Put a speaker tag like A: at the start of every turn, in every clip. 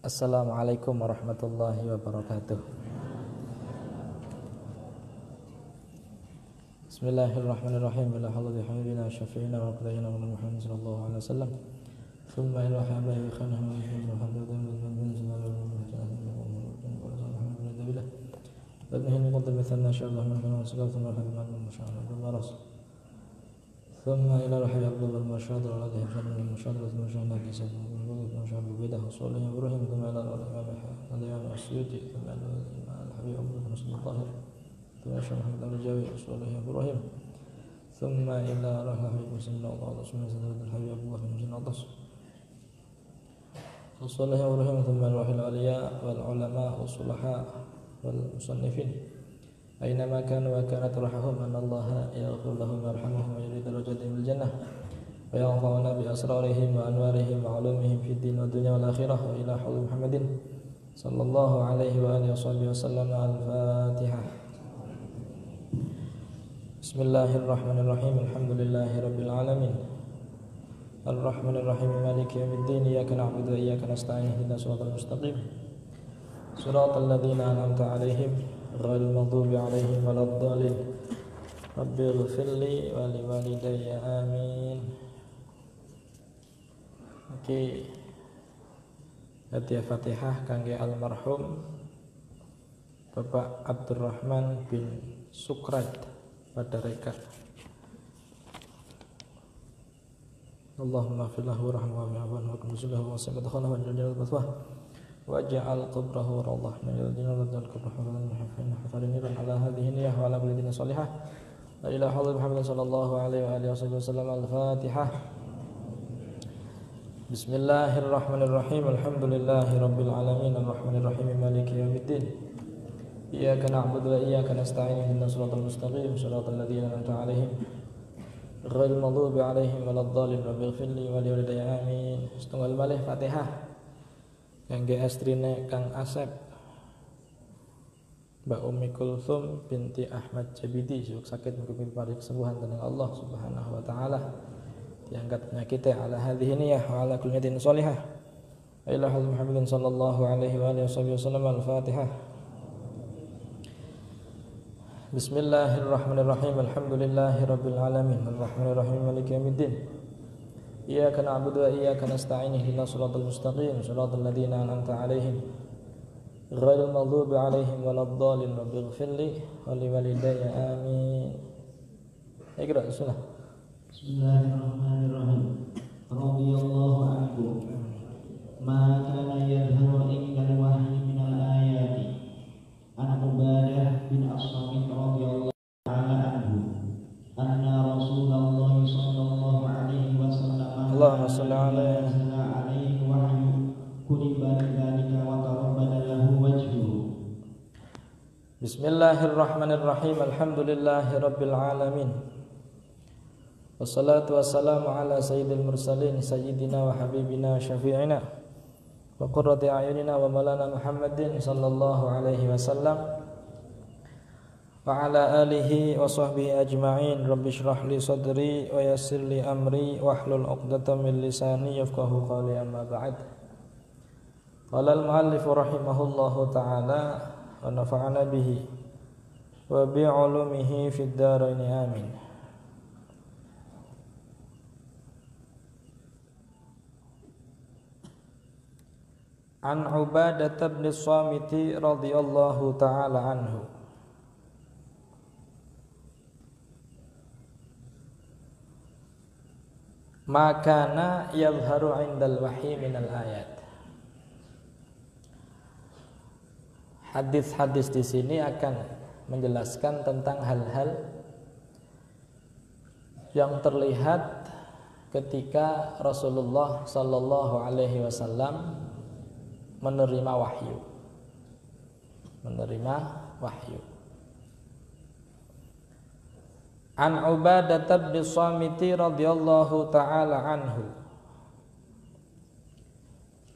A: Assalamualaikum warahmatullahi wabarakatuh. Bismillahirrahmanirrahim. Ila hadrati habibina syafi'ina wa qadayina wa Muhammad sallallahu alaihi wasallam. Thumma ila habibi khana wa Muhammad Badnahin qadar mithalna sya'allah man kana sallallahu alaihi wa sallam masyaallah rasul. Thumma ila rahmi Abdullah masyaallah alladhi khana masyaallah masyaallah kisah masyaallah bidah usulih Ibrahim thumma ila al-imam as-Suyuti thumma ila al-habib Abdullah sallallahu thumma ila Muhammad al-Jawi usulih Ibrahim thumma ila rahmi sallallahu alaihi wasallam al-habib Abdullah sallallahu usulih Ibrahim thumma ila al-awliya wal ulama usulaha wal musannifin aynama kanu wa kanat rahahum anallaha yaghfir lahum warhamhum wa yurid darajatihim al jannah wa yanfa'una bi asrarihim wa anwarihim wa ulumihim fid din wa dunya wal akhirah wa ila haul Muhammadin sallallahu alaihi wa alihi wasallam. Al-Fatihah. Bismillahirrahmanirrahim. Alhamdulillahi rabbil alamin. Ar-Rahmanir-Rahim maliki yaumiddin. Iyyaka na'budu wa iyyaka nasta'in. Ihdinas siratal mustaqim. Siratal ladzina an'amta 'alaihim ghairil maghdubi 'alaihim waladdallin. Rabbighfirli wa liwalidayya amin. Oke. Hadiah Fatihah kangge almarhum Bapak Abdurrahman bin Sukrat Padareka. Allahumma fillahu rahmah wa kunzulahu wa samadakhalahu wa jalal bathwah waj'al qabrahu rawdah min al-jannah wal qabrahu min hafariran ala hadhihi niyyah wa ala kulli din salihah la ilaha illallah Muhammad sallallahu alaihi wa alihi wasallam. Al-Fatihah. Bismillahirrahmanirrahim. Alhamdulillahi rabbil alamin arrahmanir rahim maliki yaumiddin. Iyyaka na'budu wa iyyaka nasta'in ihdinas siratal mustaqim siratal ladzina an'amta 'alaihim ghairil maghdubi 'alaihim waladdallin. Rabbighfirli wa liwalidayya amin. Setunggal malih Fatihah kangge estrine Kang Asep Mbak Ummi Kulthum binti Ahmad Jabidi suk sakit mugi paring kesembuhan dening Allah Subhanahu wa taala. Diangkat penyakitnya ala hadhihi niyyah wa ala kulli niyatin shalihah. Ila hadrati Muhammadin sallallahu alaihi wa alihi wasallam. Al-Fatihah. Bismillahirrahmanirrahim. Alhamdulillahi rabbil alamin arrahmanir rahim maliki yaumiddin. Iyyaka na'budu wa iyyaka nasta'in ihdinas siratal mustaqim siratal ladzina an'amta 'alaihim ghairil maghdubi 'alaihim waladdallin. Rabbighfirli wa liwalidayya amin. Iqra sunnah.
B: Bismillahirrahmanirrahim. Radhiyallahu anhu. Ma kana yadhharu indal wahyi minal ayati. An Ubadah bin As-Samit radhiyallahu ta'ala anhu. Anna Rasulullah sallallahu alaihi wasallam
A: Allahumma shalli alaihi
B: wahyu kutiba dzalika wa tarabbada lahu wajhuhu.
A: Bismillahirrahmanirrahim. Alhamdulillahi rabbil alamin. Wassalatu wassalamu ala sayyidil mursalin sayyidina wa habibina syafi'ina wa qurrati a'yunina wa maulana Muhammadin sallallahu alaihi wasallam wa ala alihi wa sahbihi ajma'in. Rabbi shrah li sadri wa yassir li amri wahlul 'uqdatam min lisani yafqahu qawli. Amma ba'd. Qala al-muallif rahimahullahu ta'ala wa nafa'ana bihi wa bi 'ulumihi fid dharain amin. An Ubadah bin As-Samit radhiyallahu ta'ala anhu. Makana yadhharu 'indal wahyi minal ayat. Hadis-hadis di sini akan menjelaskan tentang hal-hal yang terlihat ketika Rasulullah sallallahu alaihi wasallam menerima wahyu. An Ubadah bin Samit radhiyallahu ta'ala anhu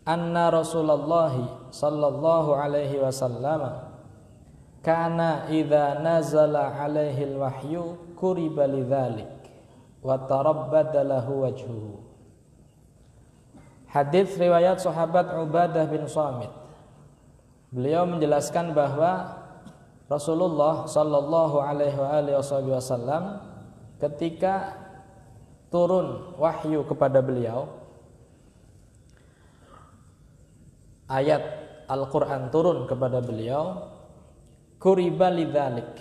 A: anna Rasulullah sallallahu alaihi wasallam kana idza nazala alaihi al-wahyu kuriba lidzalik wa tarabbada lahu wajhuhu. Hadis riwayat sahabat Ubadah bin Samit. Beliau menjelaskan bahwa Rasulullah sallallahu alaihi wasallam ketika turun wahyu kepada beliau, ayat Al-Qur'an turun kepada beliau, kuriba lidzalik.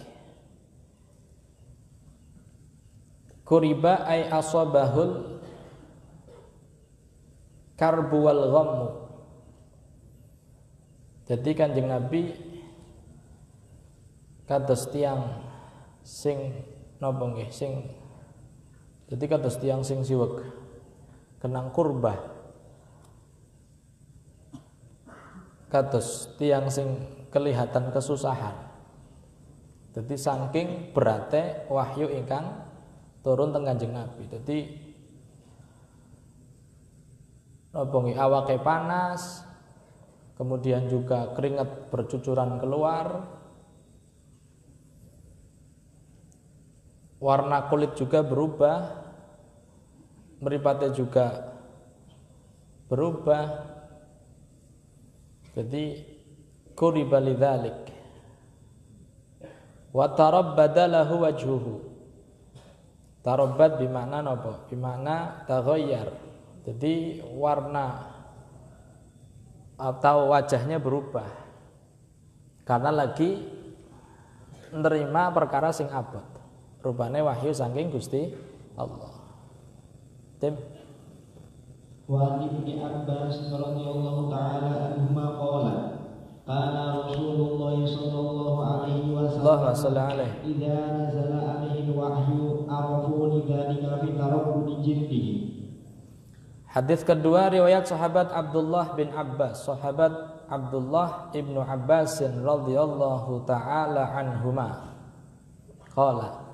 A: Kuriba ay asabahul karbu wal ghammu. Jadi Kanjeng Nabi kados tiyang sing napa nggih sing dadi kados tiyang sing siwek kenang kurbah, kados tiyang sing kelihatan kesusahan. Jadi saking berate wahyu ingkang turun teng Kanjeng Nabi. Jadi napa nggih awake panas, kemudian juga keringat bercucuran keluar, warna kulit juga berubah, mripate juga berubah. Jadi kuriba lidzalik wa tarabbada lahu wajhuhu. Tarabbad bimakna napa? Bimakna taghayyar. Jadi warna atau wajahnya berubah karena lagi menerima perkara sing abot. Rupane wahyu saking Gusti Allah. Tim
B: Wa Ibnu Abbas radhiyallahu taala anhuma qala kana Rasulullah sallallahu alaihi wasallam idza nazala alaihi wahyu arafu lidzalika fi tarabbudi jildihi.
A: Hadis kedua riwayat sahabat Abdullah bin Abbas, sahabat Abdullah ibnu Abbas radhiyallahu taala anhuma qala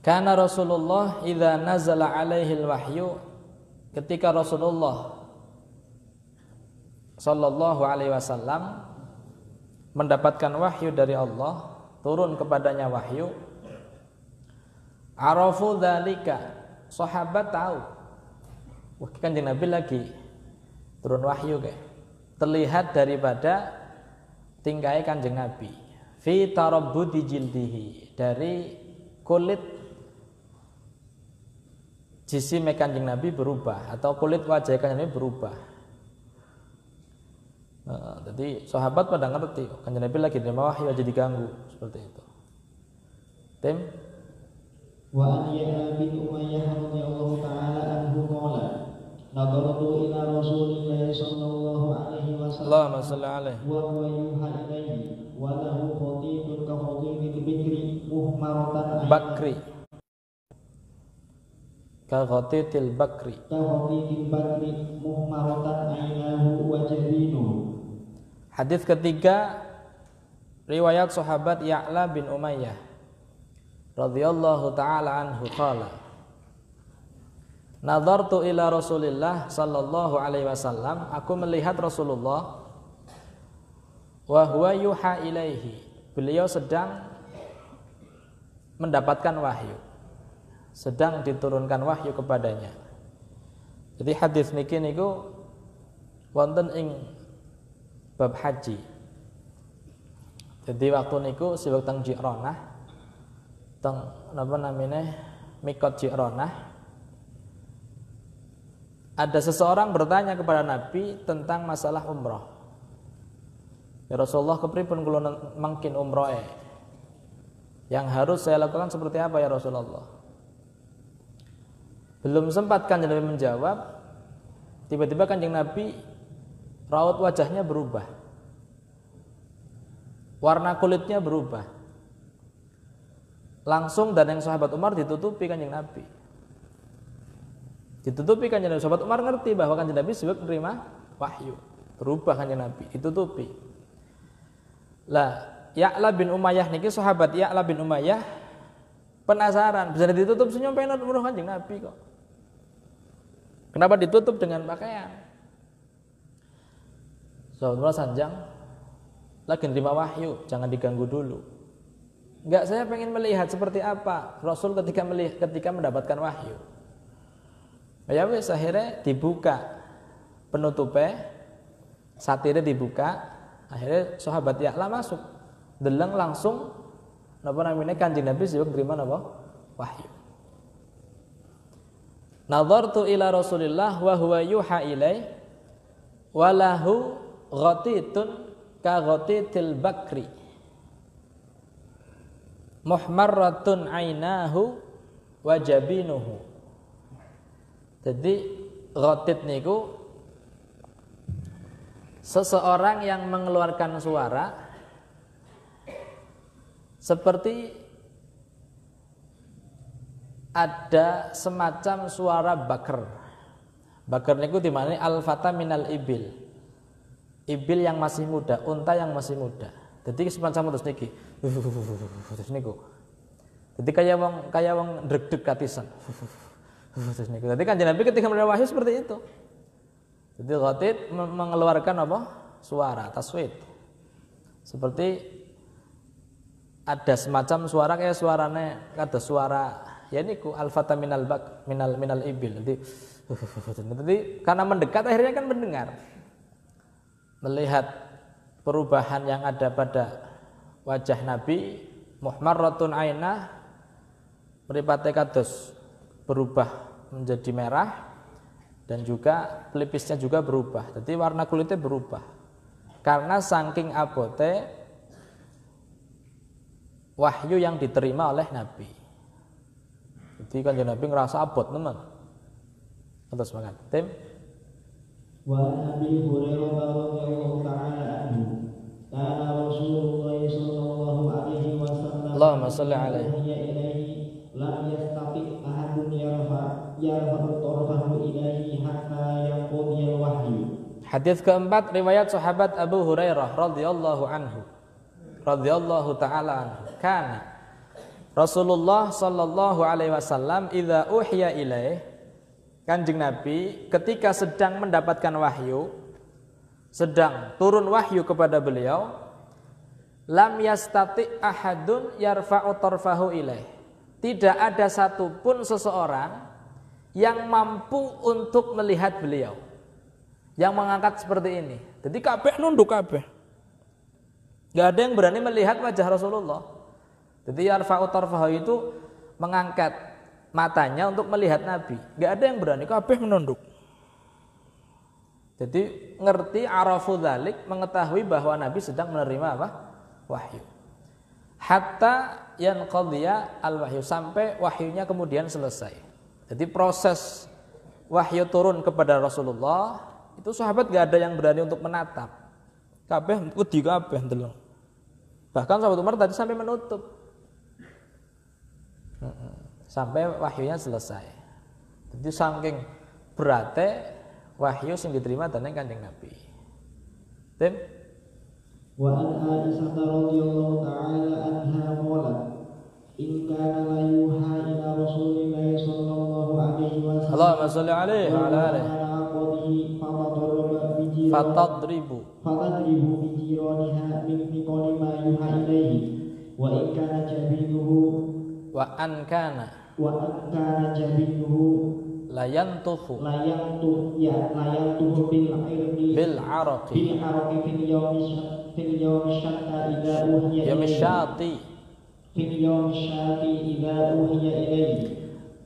A: kana Rasulullah idza nazala alaihi wahyu, ketika Rasulullah sallallahu alaihi wasallam mendapatkan wahyu dari Allah, turun kepadanya wahyu, arafu dzalika, sahabat tahu, wah Kanjeng Nabi lagi turun wahyu kayak. Terlihat daripada tingkai Kanjeng Nabi. Fi tarabbudi jildihi, dari kulit jisim Kanjeng Nabi berubah atau kulit wajah Kanjeng Nabi berubah. Jadi sahabat pada ngerti, Kanjeng Nabi lagi nerima wahyu aja diganggu seperti itu. Tim
B: Wa an Ya'la bin Umayyah radhiyallahu ta'ala anhu qala nadartu ila Rasulillah sallallahu alaihi wasallam
A: Allahumma shalli alaihi
B: wa huwa yuha ilaihi wa lahu khatibun ka khatibil bikri muhmaratan
A: bakri ka khatitil bakri
B: muhmaratan ainahu wa jabinuhu.
A: Hadis ketiga riwayat sahabat Ya'la bin Umayyah radhiyallahu taala anhu qala nadartu ila Rasulillah sallallahu alaihi wasallam, aku melihat Rasulullah wa huwa yuha ilaihi, beliau sedang mendapatkan wahyu, sedang diturunkan wahyu kepadanya. Jadi hadis niki niku wonten ing bab haji. Jadi waktu niku siwek teng Ji'ronah, teng napa namine mikot Ji'ronah, ada seseorang bertanya kepada Nabi tentang masalah umrah. Ya Rasulullah, kepripun kula mangkin umroh yang harus saya lakukan seperti apa ya Rasulullah? Belum sempat Kanjeng Nabi menjawab, tiba-tiba Kanjeng Nabi raut wajahnya berubah, warna kulitnya berubah. Langsung dan yang sahabat Umar ditutupi Kanjeng Nabi. Ditutupi Kanjeng Nabi. Sahabat Umar ngerti bahwa Kanjeng Nabi sudah menerima wahyu. Berubah Kanjeng Nabi, ditutupi. Lah, Ya'la bin Umayyah niki sahabat Ya'la bin Umayyah penasaran, bisa ditutup senyum pengen umroh Kanjeng Nabi kok. Kenapa ditutup dengan pakaian? Sahabat sanjang lagi nerima wahyu, jangan diganggu dulu. Enggak, saya pengen melihat seperti apa Rasul ketika mendapatkan wahyu. Ya wis akhirnya dibuka penutupnya, satirnya dibuka, akhirnya sahabat Ya'la masuk. Deleng langsung napa namanya Kanjeng Nabi sing nerima napa? Wahyu. Nadhartu ila Rasulillah wa huwa yuha ilai wa lahu ghatitun ka ghatitil bakri. Muhmarratun ainahu wa jabinuhu. Jadi ghatit niku seseorang yang mengeluarkan suara seperti ada semacam suara bakar. Bakar niku di mana? Al-fata minal ibil. Ibil yang masih muda, unta yang masih muda. Jadi semacam terus niki. Terus niku. Jadi kayak wong dreg-dreg katisan. Terus niku. Jadi Kanjeng Nabi ketika menerima wahyu seperti itu. Jadi ghatid mengeluarkan apa? Suara, taswid. Seperti ada semacam suara kayak suaranya ada suara ya niku al-fata minal ibil. Jadi karena mendekat akhirnya kan mendengar. Melihat perubahan yang ada pada wajah Nabi, muhmarratun ainah, mripate kados berubah menjadi merah dan juga pelipisnya juga berubah. Jadi warna kulitnya berubah. Karena saking abote wahyu yang diterima oleh Nabi. Jadi Kanjeng Nabi ngerasa abot teman. Terus makan. Tim.
B: Wa Nabi Hurairah radhiyallahu ta'ala anhu kana Rasulullah sallallahu alaihi wasallam
A: Allahumma shalli alaihi
B: lam yastati ahadun yarfa'u tarfahu ilaihi hatta yanqudiyal wahyu.
A: Hadis keempat riwayat sahabat Abu Hurairah radhiyallahu anhu radhiyallahu ta'ala anhu kana Rasulullah sallallahu alaihi wasallam idza uhiya ilaihi Kanjeng Nabi ketika sedang mendapatkan wahyu, sedang turun wahyu kepada beliau, lam yastati ahadun yarfa'u tarfahu ilaih. Tidak ada satupun seseorang yang mampu untuk melihat beliau, yang mengangkat seperti ini. Jadi kabeh nunduk kabeh. Gak ada yang berani melihat wajah Rasulullah. Jadi yarfa'u tarfahu itu mengangkat matanya untuk melihat Nabi. Gak ada yang berani, kabeh menunduk. Jadi ngerti arafu dzalik, mengetahui bahwa Nabi sedang menerima apa? Wahyu. Hatta yanqadhiya al-wahyu, sampai wahyunya kemudian selesai. Jadi proses wahyu turun kepada Rasulullah, itu sahabat gak ada yang berani untuk menatap. Kabeh wedi kabeh ndelok. Bahkan sahabat Umar tadi sampai menutup. Sampai wahyunya selesai. Jadi saking beratnya wahyu yang diterima dari Kanjeng Nabi. Tim.
B: Wa an Aisyah radhiyallahu ta'ala anha qalat in kana la yuha ila Rasulillah sallallahu alaihi wasallam
A: Allahumma shalli alaihi wa ala alihi fatadribu
B: bi jiraniha min miqali ma yuha ilaihi wa in kana jabinuhu
A: wa an kana
B: jabinuhu
A: layantuhu
B: bil araqi fil yawmi syatta idza uhiya ilaihi.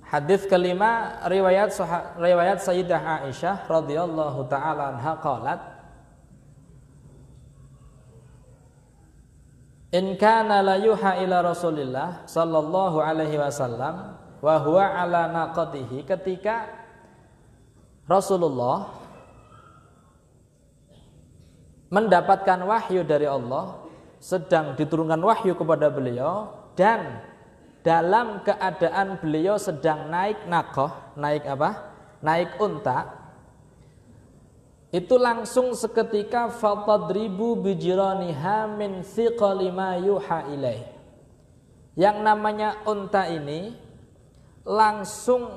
A: Hadis kelima riwayat Sayyidah Aisyah radhiyallahu taala anha qalat in kana la yuha ila Rasulillah sallallahu alaihi wasallam wa huwa ala naqatihi, ketika Rasulullah mendapatkan wahyu dari Allah, sedang diturunkan wahyu kepada beliau, dan dalam keadaan beliau sedang naik naqah, naik apa? Naik unta. Itu langsung seketika fatadribu bijiraniha min thiqali ma yuha ilaih. Yang namanya unta ini langsung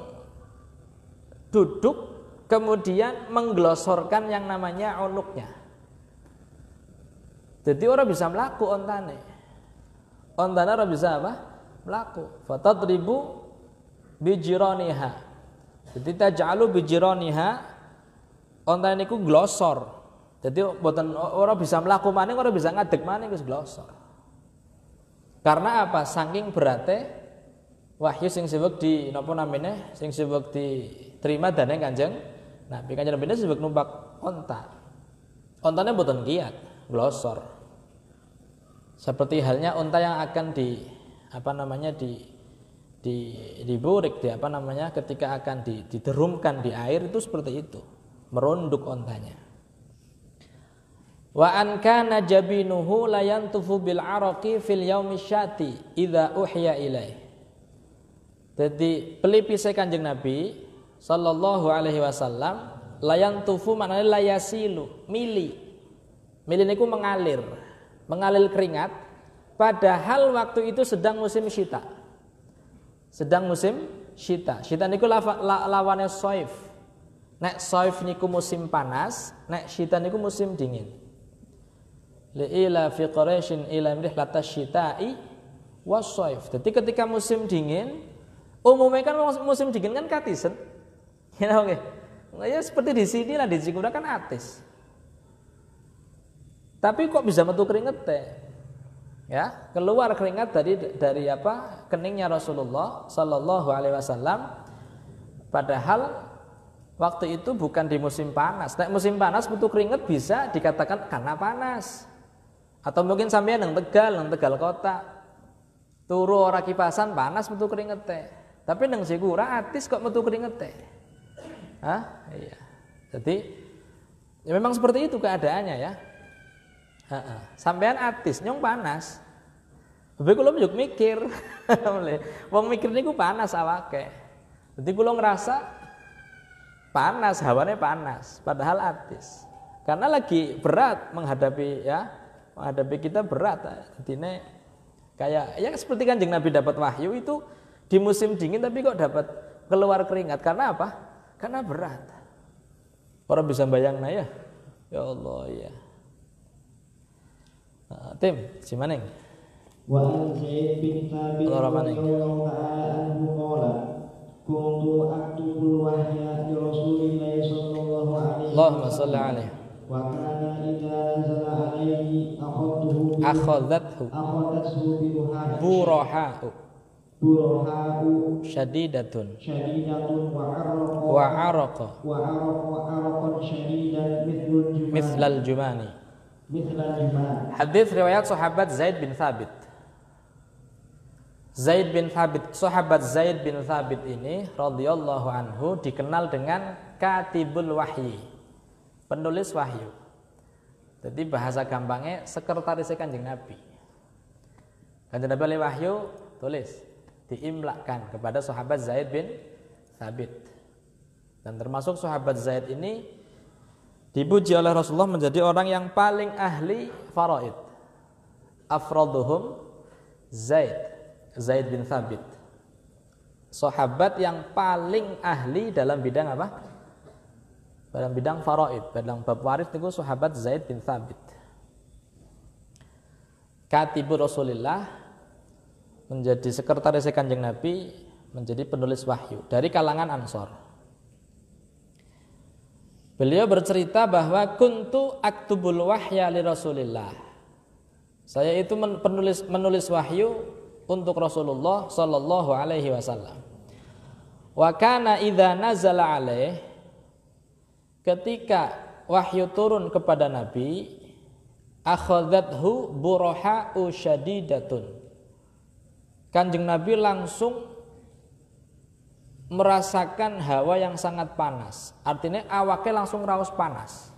A: duduk kemudian mengglosorkan yang namanya unuknya. Jadi orang bisa melaku ontane. Ontane orang bisa apa? Melaku. Fatadribu bijiraniha. Jadi taj'alu bijiraniha onta niku glosor. Jadi mboten ora bisa mlaku maning, ora bisa ngadeg maning wis glosor. Karena apa? Saking berate wahyu sing sibuk di napa namine sing sibuk diterima dening Kanjeng Nabi. Kanjeng Nabi sibuk numpak onta. Ontanya mboten kiat, glosor. Seperti halnya onta yang akan diburik ketika akan diderumkan di air itu seperti itu, merunduk ontanya. Wa an kana jabinuhu la yantufu bil araqi fil yaumi syati idza uhiya ilaih. Jadi pelipise Kanjeng Nabi sallallahu alaihi wasallam la yantufu maknane la yasilu, mili niku mengalir keringat padahal waktu itu sedang musim syita. Syita niku lawane soif. Nek soif niku musim panas, nek syita niku musim dingin. Li'ila fi Quraisyin ila rihlatas syita'i was-soif. Jadi ketika musim dingin, umumnya kan musim dingin kan katisen. Ya oke. Ya seperti di sini lah di Cikura kan atis. Tapi kok bisa metu keringet teh? Ya, keluar keringat dari keningnya Rasulullah sallallahu alaihi wasallam. Padahal waktu itu bukan di musim panas. Nek musim panas metu keringat bisa dikatakan karena panas. Atau mungkin sampeyan nang Tegal kota. Turu ora kipasan panas metu keringet teh. Tapi nang Cikura atis kok metu keringet teh. Hah? Iya. Jadi ya memang seperti itu keadaannya ya. Sampean atis nyong panas. Tapi kula njuk mikir. Wong mikir niku panas awake. Jadi kula ngerasa panas, hawane panas, padahal atis. Karena lagi berat menghadapi kita berat. Intine kayak ya seperti Kanjeng Nabi dapat wahyu itu di musim dingin tapi kok dapat keluar keringat. Karena apa? Karena berat. Orang bisa bayangna ya. Ya Allah ya. Tim, si maning.
B: Wa an Zaid bin Thabit radhiyallahu ta'ala anhu qala kuntu aktubul wahya li Rasulillah sallallahu alaihi
A: Allahumma shalli alaihi.
B: Wa kana idza nazala alaihi
A: akhadathu buraha'u syadidatun wa araqa syadidan mithlal jumani. Hadis riwayat sahabat Zaid bin Thabit. Sahabat Zaid bin Thabit ini radhiyallahu anhu dikenal dengan katibul wahyi, penulis wahyu. Jadi bahasa gampangnya sekretaris Kanjeng Nabi. Kanjeng Nabi oleh wahyu tulis, diimlakkan kepada sahabat Zaid bin Thabit. Dan termasuk sahabat Zaid ini dipuji oleh Rasulullah menjadi orang yang paling ahli faraid. Afraduhum Zaid bin Thabit. Sahabat yang paling ahli dalam bidang apa? Dalam bidang faraid, dalam bab waris itu sahabat Zaid bin Thabit. Katibur Rasulillah, menjadi sekretaris Kanjeng Nabi, menjadi penulis wahyu dari kalangan Ansor. Beliau bercerita bahwa kuntu aktubul wahya li Rasulillah. Saya itu menulis wahyu untuk Rasulullah sallallahu alaihi wasallam. Wa kana idza nazala alaih, ketika wahyu turun kepada Nabi, akhadhathu buraha'u syadidatun. Kanjeng Nabi langsung merasakan hawa yang sangat panas. Artinya awaknya langsung raos panas.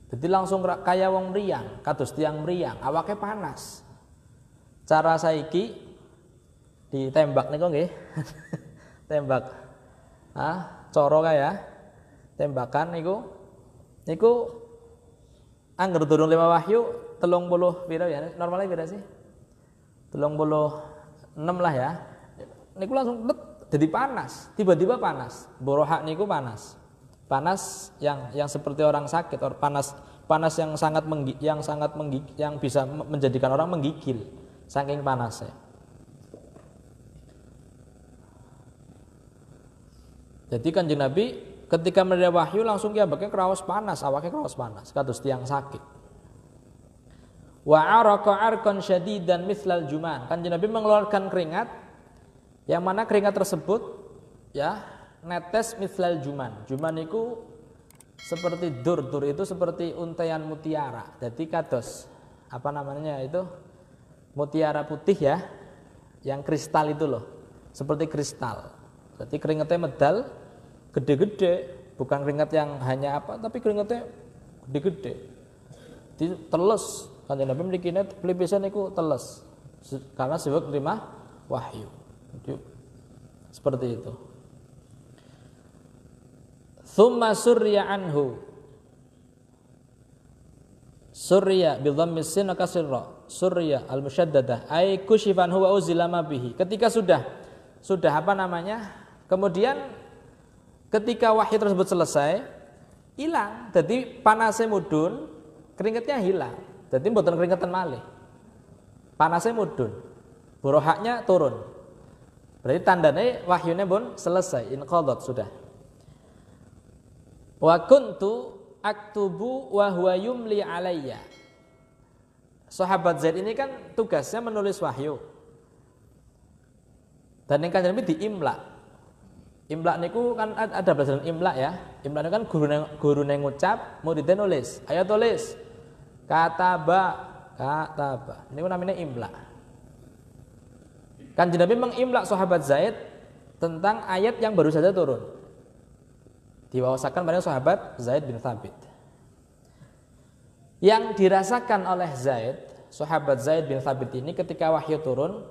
A: Jadi langsung kaya wong meriang, kados tiang meriang, awaknya panas. Cara saiki ditembak niku nggih. Tembak. Coro kaya tembakan niku angger durung 5 wahyu 30 pira ya? Normalnya pira sih? 36 lah ya. Niku langsung jadi panas, tiba-tiba panas. Borohak niku panas. Panas yang seperti orang sakit, panas yang yang bisa menjadikan orang menggigil saking panasnya. Jadi Kanjeng Nabi ketika menerima wahyu langsung kiambake kraos panas, awake kraos panas, kados tiyang sakit. Wa araqa arqan syadidan mithlal juman. Kanjeng Nabi mengeluarkan keringat yang mana keringat tersebut ya netes mithlal juman. Juman itu seperti dur itu seperti untaian mutiara. Jadi kados apa namanya itu mutiara putih ya, yang kristal itu loh, seperti kristal. Jadi keringatnya medal gede-gede, bukan keringat yang hanya apa, tapi keringatnya gede-gede. Jadi teles. Kanjeng Nabi mrikine pelipisan niku teles karena sibuk terima wahyu. Jadi, seperti itu. Tsumma surya anhu. Surya bi dhammis sin kasra. Surya al-musyaddadah ay kushifan huwa uzila ma bihi. Ketika sudah apa namanya? Kemudian ketika wahyu tersebut selesai, hilang. Jadi panasnya mudun, keringatnya hilang. Jadi mboten keringatan malih. Panasnya mudun. Burohaknya turun. Berarti tandane wahyune pun selesai, inqadhat sudah. Wa kuntu aktubu wa huwa yumli alayya. Sahabat Zaid ini kan tugasnya menulis wahyu. Dan yang Kanjeng Nabi diimla. Imla niku kan ada belajaran imla ya. Imla niku kan gurune ngucap, muridnya nulis. Ayo tulis. Kataba. Ini namanya imla. Kanjeng Nabi mengimla sahabat Zaid tentang ayat yang baru saja turun. Diwawasakan pada sahabat Zaid bin Thabit. Yang dirasakan oleh Zaid, sahabat Zaid bin Thabit ini ketika wahyu turun,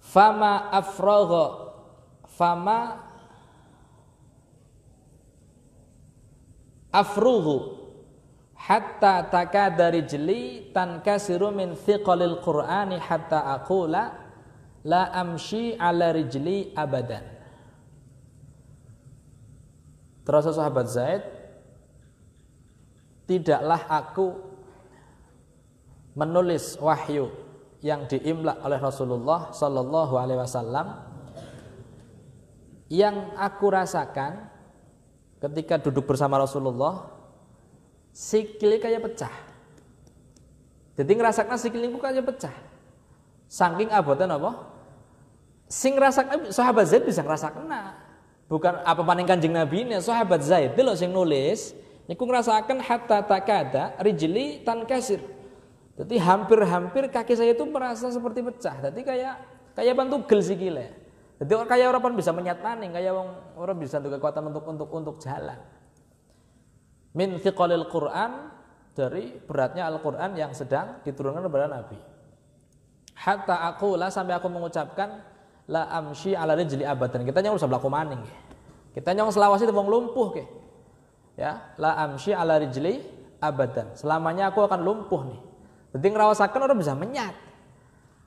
A: fama afrughu hatta takada rijli tankasiru min thiqalil qur'ani hatta aqula la amshi ala rijli abadan. Terus sahabat Zaid, tidaklah aku menulis wahyu yang diimla oleh Rasulullah sallallahu alaihi wasallam yang aku rasakan ketika duduk bersama Rasulullah, sikile kayak pecah. Jadi ngerasakan sikilku kayak pecah. Saking aboten apa? Sing ngrasakna sahabat Zaid bisa ngrasakna. Bukan apa paning Kanjeng Nabi ini, sahabat Zaid lho sing nulis, niku ngrasakan hatta takada rijli tankasir. Jadi hampir-hampir kaki saya itu merasa seperti pecah. Jadi kayak pantugel sikile. Jadi kayak orang bisa menyat maning, kayak orang bisa untuk kekuatan untuk jalan. Min thiqalil Qur'an, dari beratnya Al-Qur'an yang sedang diturunkan kepada Nabi. Hatta aqula, sampai aku mengucapkan la amshi ala rijli abadan. Kita nyong usah mlaku maning. Kita nyong selawase wong lumpuh ke. Ya, la amshi ala rijli abadan. Selamanya aku akan lumpuh nih. Jadi ngrawasaken orang bisa menyat.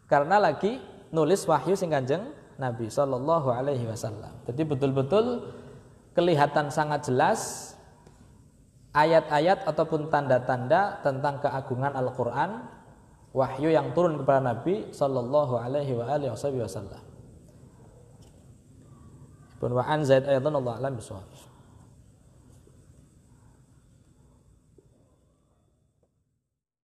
A: Karena lagi nulis wahyu sing Kanjeng Nabi sallallahu alaihi wasallam. Jadi betul-betul kelihatan sangat jelas ayat-ayat ataupun tanda-tanda tentang keagungan Al-Qur'an, wahyu yang turun kepada Nabi sallallahu alaihi wasallam. Wa an Zaid ayatan Allah alam bisawab.